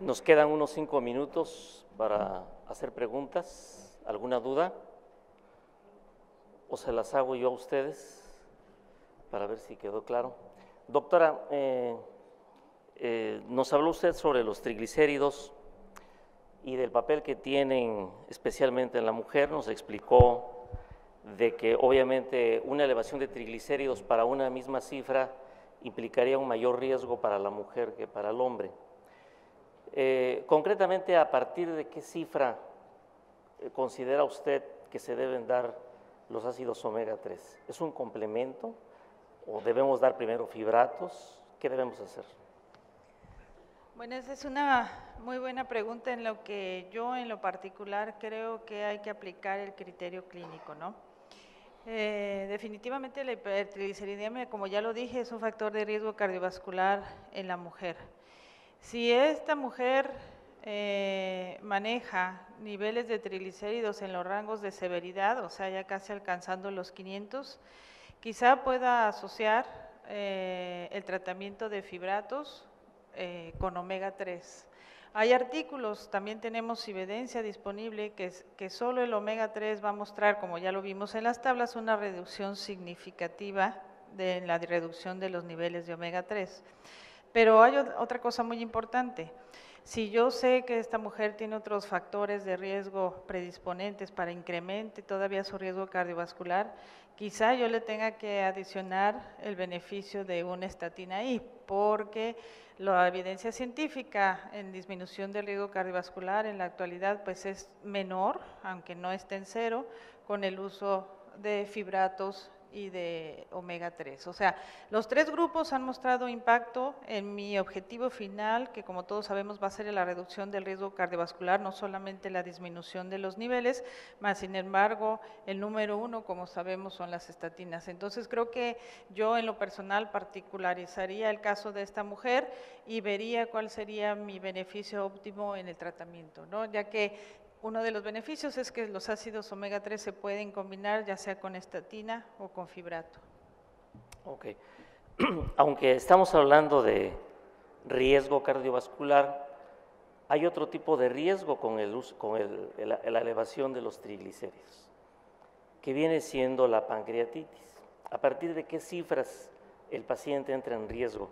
Nos quedan unos 5 minutos para hacer preguntas. ¿Alguna duda? ¿O se las hago yo a ustedes para ver si quedó claro? Doctora, nos habló usted sobre los triglicéridos y del papel que tienen especialmente en la mujer. Nos explicó de que obviamente una elevación de triglicéridos para una misma cifra implicaría un mayor riesgo para la mujer que para el hombre. Concretamente, ¿a partir de qué cifra considera usted que se deben dar los ácidos omega 3? ¿Es un complemento o debemos dar primero fibratos? ¿Qué debemos hacer? Bueno, esa es una muy buena pregunta en lo que yo en lo particular creo que hay que aplicar el criterio clínico, ¿no? Definitivamente la hipertrigliceridemia, como ya lo dije, es un factor de riesgo cardiovascular en la mujer. Si esta mujer maneja niveles de triglicéridos en los rangos de severidad, o sea, ya casi alcanzando los 500, quizá pueda asociar el tratamiento de fibratos con omega 3. Hay artículos, también tenemos evidencia disponible que solo el omega 3 va a mostrar, como ya lo vimos en las tablas, una reducción significativa de la reducción de los niveles de omega 3. Pero hay otra cosa muy importante. Si yo sé que esta mujer tiene otros factores de riesgo predisponentes para incremente todavía su riesgo cardiovascular, quizá yo le tenga que adicionar el beneficio de una estatina I, porque la evidencia científica en disminución del riesgo cardiovascular en la actualidad pues es menor, aunque no esté en cero, con el uso de fibratos y de omega 3. O sea, los tres grupos han mostrado impacto en mi objetivo final, que como todos sabemos va a ser la reducción del riesgo cardiovascular, no solamente la disminución de los niveles, más sin embargo, el número uno, como sabemos, son las estatinas. Entonces, creo que yo en lo personal particularizaría el caso de esta mujer y vería cuál sería mi beneficio óptimo en el tratamiento, ¿no? Ya que uno de los beneficios es que los ácidos omega 3 se pueden combinar ya sea con estatina o con fibrato. Ok. Aunque estamos hablando de riesgo cardiovascular, hay otro tipo de riesgo con la elevación de los triglicéridos, que viene siendo la pancreatitis. ¿A partir de qué cifras el paciente entra en riesgo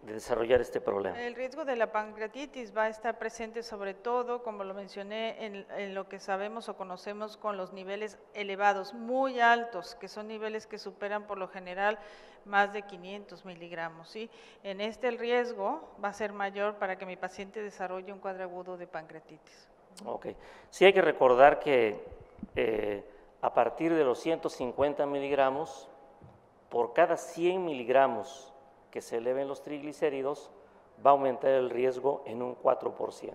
de desarrollar este problema? El riesgo de la pancreatitis va a estar presente sobre todo, como lo mencioné, en lo que sabemos o conocemos con los niveles elevados, muy altos, que son niveles que superan por lo general más de 500 miligramos, ¿sí? En este el riesgo va a ser mayor para que mi paciente desarrolle un cuadro agudo de pancreatitis. Ok. Sí hay que recordar que a partir de los 150 miligramos, por cada 100 miligramos que se eleven los triglicéridos, va a aumentar el riesgo en un 4%.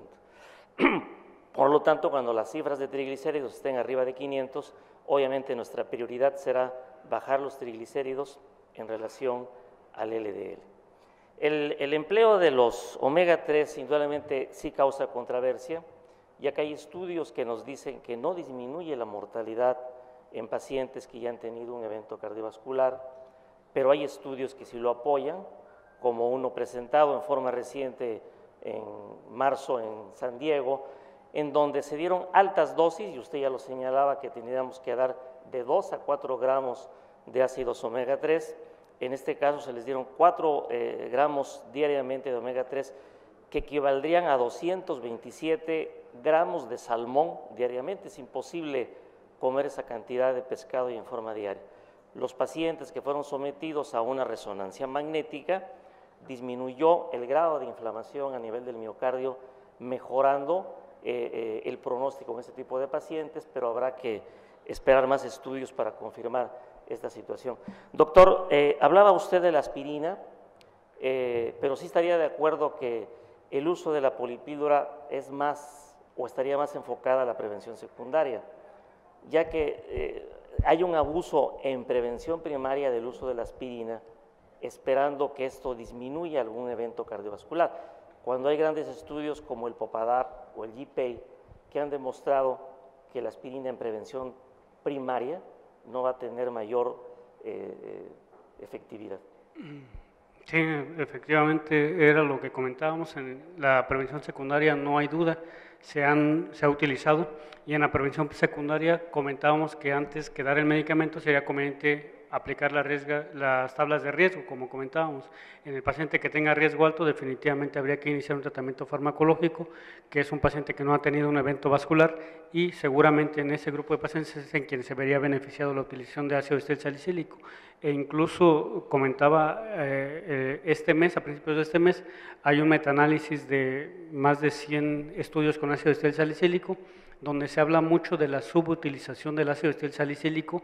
Por lo tanto, cuando las cifras de triglicéridos estén arriba de 500, obviamente nuestra prioridad será bajar los triglicéridos en relación al LDL. El empleo de los omega 3 indudablemente sí causa controversia, ya que hay estudios que nos dicen que no disminuye la mortalidad en pacientes que ya han tenido un evento cardiovascular, pero hay estudios que sí lo apoyan, como uno presentado en forma reciente en marzo en San Diego, en donde se dieron altas dosis, y usted ya lo señalaba, que teníamos que dar de 2 a 4 gramos de ácidos omega 3, en este caso se les dieron 4 gramos diariamente de omega 3, que equivaldrían a 227 gramos de salmón diariamente. Es imposible comer esa cantidad de pescado y en forma diaria. Los pacientes que fueron sometidos a una resonancia magnética disminuyó el grado de inflamación a nivel del miocardio, mejorando el pronóstico en este tipo de pacientes, pero habrá que esperar más estudios para confirmar esta situación. Doctor, hablaba usted de la aspirina, pero sí estaría de acuerdo que el uso de la polipíldora es más o estaría más enfocada a la prevención secundaria, ya que hay un abuso en prevención primaria del uso de la aspirina, esperando que esto disminuya algún evento cardiovascular, cuando hay grandes estudios como el POPADAP o el GPAI que han demostrado que la aspirina en prevención primaria no va a tener mayor efectividad. Sí, efectivamente era lo que comentábamos. En la prevención secundaria no hay duda, se ha utilizado, y en la prevención secundaria comentábamos que antes que dar el medicamento sería conveniente aplicar las tablas de riesgo, como comentábamos. En el paciente que tenga riesgo alto definitivamente habría que iniciar un tratamiento farmacológico, que es un paciente que no ha tenido un evento vascular, y seguramente en ese grupo de pacientes es en quien se vería beneficiado la utilización de ácido estil salicílico. E incluso comentaba este mes, a principios de este mes, hay un metaanálisis de más de 100 estudios con ácido estil salicílico, donde se habla mucho de la subutilización del ácido estil salicílico,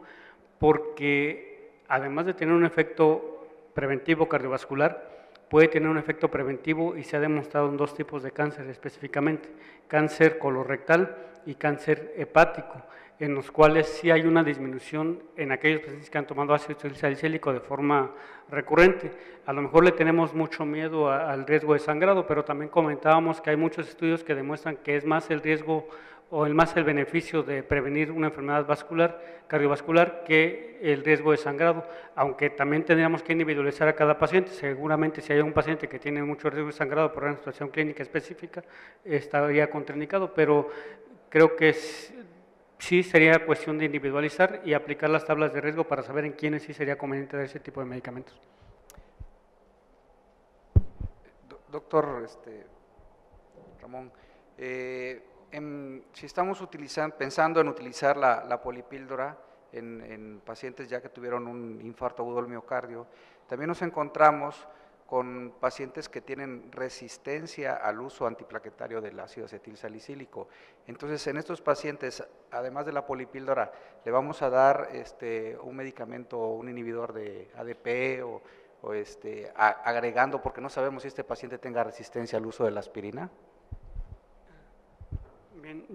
porque además de tener un efecto preventivo cardiovascular, puede tener un efecto preventivo y se ha demostrado en dos tipos de cáncer específicamente, cáncer colorectal y cáncer hepático, en los cuales sí hay una disminución en aquellos pacientes que han tomado ácido salicílico de forma recurrente. A lo mejor le tenemos mucho miedo al riesgo de sangrado, pero también comentábamos que hay muchos estudios que demuestran que es más el riesgo o más el beneficio de prevenir una enfermedad cardiovascular que el riesgo de sangrado, aunque también tendríamos que individualizar a cada paciente. Seguramente si hay un paciente que tiene mucho riesgo de sangrado por una situación clínica específica, estaría contraindicado, pero creo que sí sería cuestión de individualizar y aplicar las tablas de riesgo para saber en quiénes sí sería conveniente dar ese tipo de medicamentos. Doctor Ramón, si estamos pensando en utilizar la polipíldora en pacientes ya que tuvieron un infarto agudo del miocardio, también nos encontramos con pacientes que tienen resistencia al uso antiplaquetario del ácido acetilsalicílico. Entonces, en estos pacientes, además de la polipíldora, ¿le vamos a dar un medicamento, un inhibidor de ADP o agregando, porque no sabemos si este paciente tenga resistencia al uso de la aspirina? Bien,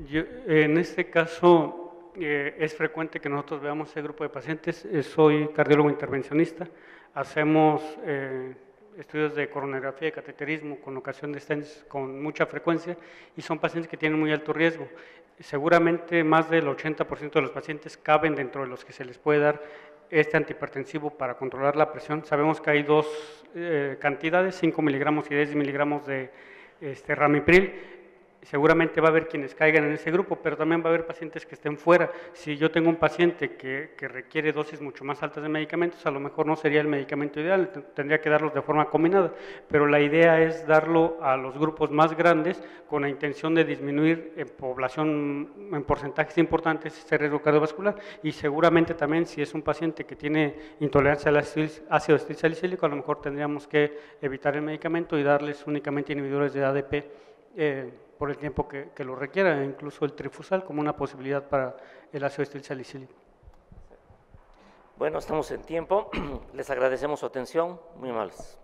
en este caso es frecuente que nosotros veamos ese grupo de pacientes. Soy cardiólogo intervencionista, hacemos estudios de coronariografía y cateterismo con ocasión de stents con mucha frecuencia, y son pacientes que tienen muy alto riesgo. Seguramente más del 80% de los pacientes caben dentro de los que se les puede dar este antihipertensivo para controlar la presión. Sabemos que hay dos cantidades, 5 miligramos y 10 miligramos de ramipril. Seguramente va a haber quienes caigan en ese grupo, pero también va a haber pacientes que estén fuera. Si yo tengo un paciente que requiere dosis mucho más altas de medicamentos, a lo mejor no sería el medicamento ideal, tendría que darlos de forma combinada, pero la idea es darlo a los grupos más grandes con la intención de disminuir en población, en porcentajes importantes, ese riesgo cardiovascular, y seguramente también si es un paciente que tiene intolerancia al ácido estil salicílico, a lo mejor tendríamos que evitar el medicamento y darles únicamente inhibidores de ADP por el tiempo que lo requiera, incluso el trifusal como una posibilidad para el ácido estil salicílico. Bueno, estamos en tiempo. Les agradecemos su atención. Muy amables.